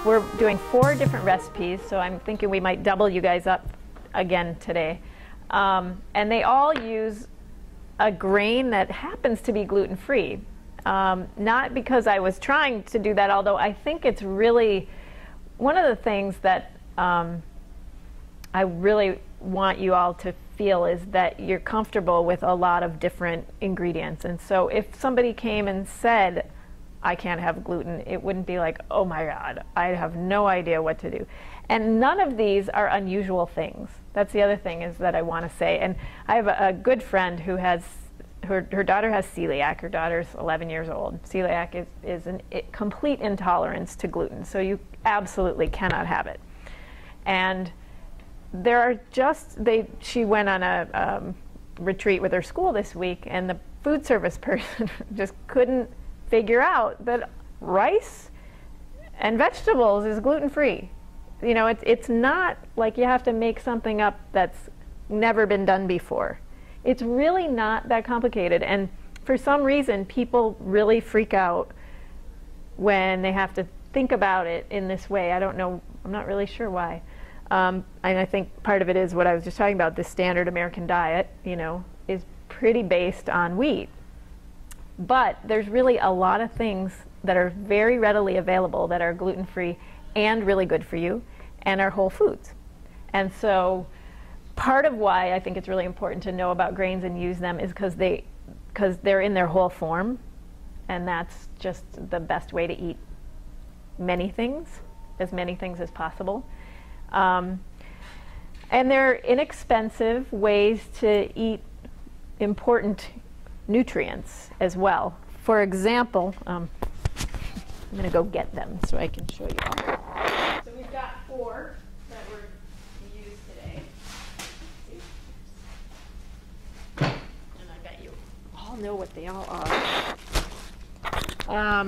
We're doing 4 different recipes, so I'm thinking we might double you guys up again today. And they all use a grain that happens to be gluten-free. Not because I was trying to do that, although I think it's really one of the things that I really want you all to feel is that you're comfortable with a lot of different ingredients. And so if somebody came and said, I can't have gluten, it wouldn't be like, oh my God, I have no idea what to do. And none of these are unusual things. That's the other thing is that I want to say. And I have a good friend who has, her daughter has celiac. Her daughter's 11 years old. Celiac is a complete intolerance to gluten, so you absolutely cannot have it. And there are she went on a retreat with her school this week, and the food service person just couldn't figure out that rice and vegetables is gluten-free. You know, it's not like you have to make something up that's never been done before. It's really not that complicated, and for some reason people really freak out when they have to think about it in this way. I don't know, I'm not really sure why. And I think part of it is what I was just talking about. The standard American diet, you know, is pretty based on wheat. But there's really a lot of things that are very readily available that are gluten-free and really good for you and are whole foods. And so part of why I think it's really important to know about grains and use them is because they're in their whole form, and that's just the best way to eat many things as possible. And they're inexpensive ways to eat important nutrients as well. For example, I'm going to go get them so I can show you all. So we've got 4 that we're going to use today. And I bet you all know what they all are.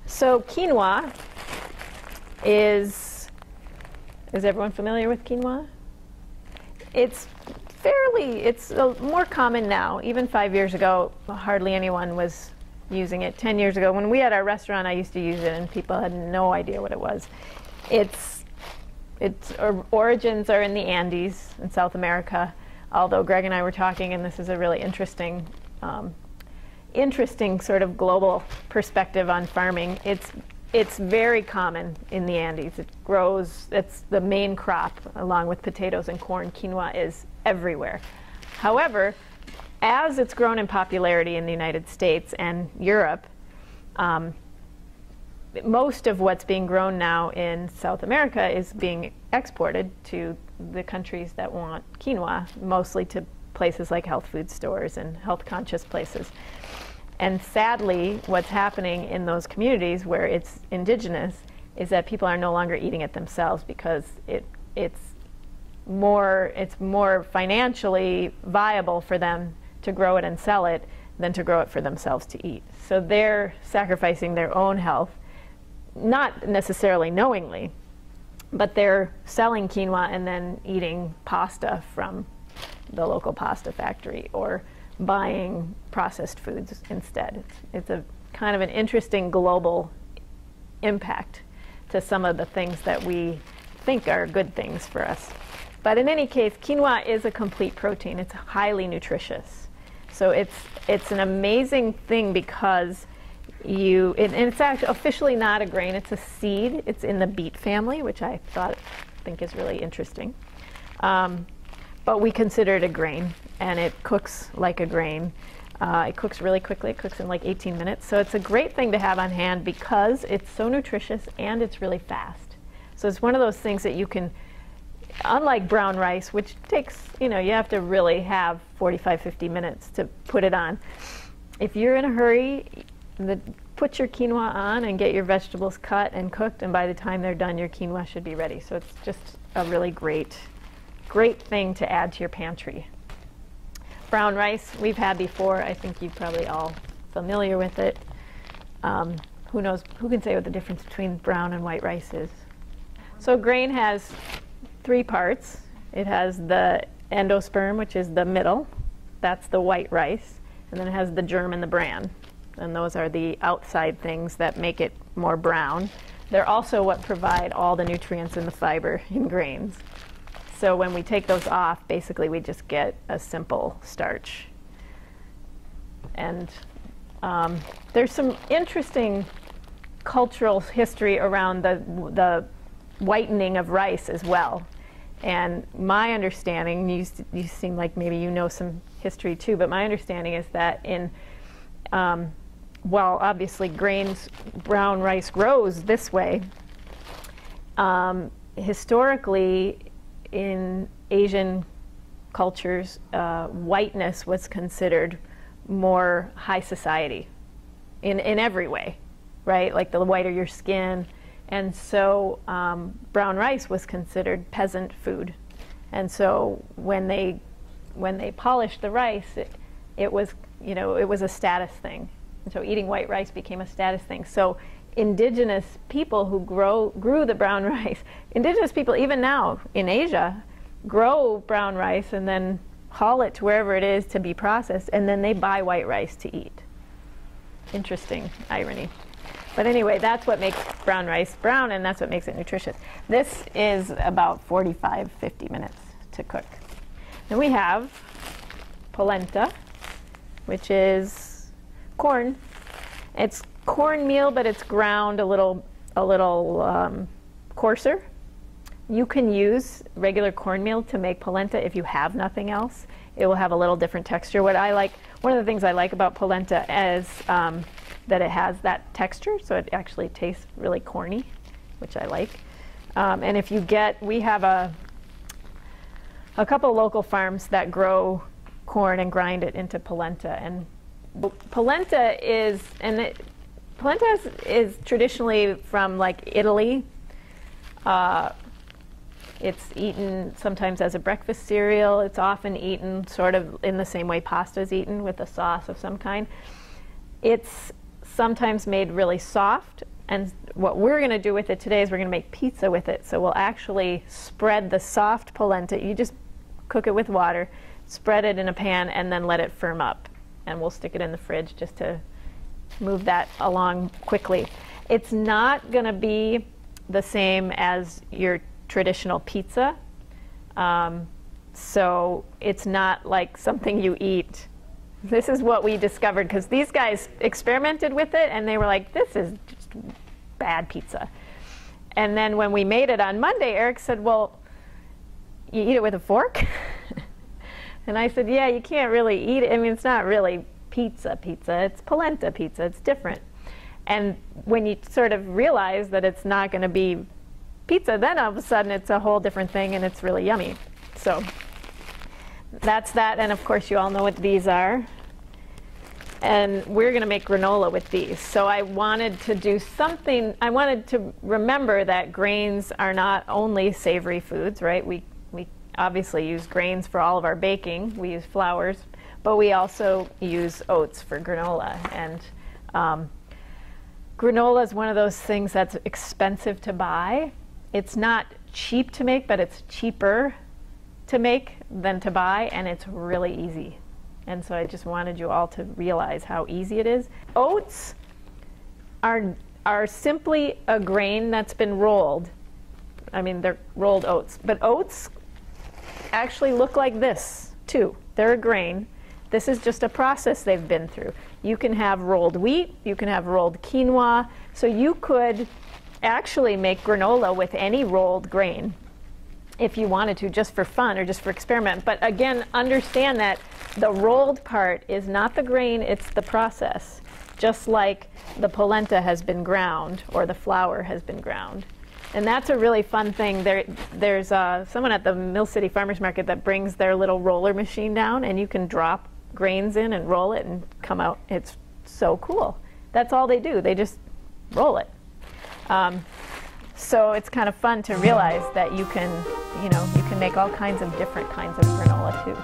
So quinoa is everyone familiar with quinoa? It's more common now. Even 5 years ago, hardly anyone was using it. 10 years ago, when we had our restaurant, I used to use it, and people had no idea what it was. Its origins are in the Andes in South America, although Greg and I were talking, and this is a really interesting sort of global perspective on farming. It's very common in the Andes. It grows, it's the main crop, along with potatoes and corn. Quinoa is everywhere. However, as it's grown in popularity in the United States and Europe, most of what's being grown now in South America is being exported to the countries that want quinoa, mostly to places like health food stores and health-conscious places. And sadly, what's happening in those communities where it's indigenous is that people are no longer eating it themselves because it's more financially viable for them to grow it and sell it than to grow it for themselves to eat. So they're sacrificing their own health, not necessarily knowingly, but they're selling quinoa and then eating pasta from the local pasta factory or buying processed foods instead. It's a kind of an interesting global impact to some of the things that we think are good things for us. But in any case, quinoa is a complete protein. It's highly nutritious. So it's an amazing thing because and it's actually officially not a grain, it's a seed. It's in the beet family, which I think is really interesting. But we consider it a grain, and it cooks like a grain. It cooks really quickly. It cooks in like 18 minutes. So it's a great thing to have on hand because it's so nutritious and it's really fast. So it's one of those things that you can, unlike brown rice, which takes, you have to really have 45, 50 minutes to put it on. If you're in a hurry, put your quinoa on and get your vegetables cut and cooked, and by the time they're done, your quinoa should be ready. So it's just a really great thing to add to your pantry. Brown rice we've had before. I think you're probably all familiar with it. Who knows? Who can say what the difference between brown and white rice is? So grain has 3 parts. It has the endosperm, which is the middle. That's the white rice. And then it has the germ and the bran. and those are the outside things that make it more brown. They're also what provide all the nutrients and the fiber in grains. So when we take those off, basically we just get a simple starch. And there's some interesting cultural history around the whitening of rice as well. And my understanding, you seem like maybe you know some history too, but my understanding is that well, obviously brown rice grows this way. Historically, in Asian cultures, whiteness was considered more high society in every way, right? Like the whiter your skin. And so brown rice was considered peasant food. And so when they polished the rice, it was, it was a status thing. And so eating white rice became a status thing. So indigenous people who grew the brown rice, indigenous people even now in Asia grow brown rice and then haul it to wherever it is to be processed, and then they buy white rice to eat. Interesting irony. But anyway, that's what makes brown rice brown, and that's what makes it nutritious. This is about 45, 50 minutes to cook. Then we have polenta, which is corn. It's cornmeal, but it's ground a little coarser. You can use regular cornmeal to make polenta if you have nothing else. It will have a little different texture. One of the things I like about polenta is that it has that texture, so it actually tastes really corny, which I like. And if you we have a couple local farms that grow corn and grind it into polenta. And polenta is traditionally from like Italy. It's eaten sometimes as a breakfast cereal. It's often eaten sort of in the same way pasta is eaten, with a sauce of some kind. It's sometimes made really soft, and what we're going to do with it today is we're going to make pizza with it. So we'll actually spread the soft polenta. You just cook it with water, spread it in a pan, and then let it firm up. And we'll stick it in the fridge just to move that along quickly. It's not going to be the same as your traditional pizza. So it's not like something you eat. This is what we discovered, because these guys experimented with it and they were like, this is just bad pizza. And then when we made it on Monday, Eric said, well, you eat it with a fork? And I said, yeah, you can't really eat it. I mean, it's not really pizza. It's polenta pizza. It's different. And when you sort of realize that it's not going to be pizza, then all of a sudden it's a whole different thing and it's really yummy. So that's that. And of course you all know what these are. And we're going to make granola with these. So I wanted to do something, I wanted to remember that grains are not only savory foods, right? We obviously use grains for all of our baking. We use flours, but we also use oats for granola. And granola is one of those things that's expensive to buy. It's not cheap to make, but it's cheaper to make than to buy, and it's really easy. And so I just wanted you all to realize how easy it is. Oats are simply a grain that's been rolled. I mean, they're rolled oats. But oats actually look like this, too. They're a grain. This is just a process they've been through. You can have rolled wheat. You can have rolled quinoa. So you could actually make granola with any rolled grain if you wanted to, just for fun or just for experiment. But again, understand that the rolled part is not the grain, it's the process. Just like the polenta has been ground or the flour has been ground. And that's a really fun thing. There's someone at the Mill City Farmers Market that brings their little roller machine down, and you can drop grains in and roll it and come out. It's so cool. That's all they do. They just roll it. So it's kind of fun to realize that you can make all kinds of different kinds of granola too.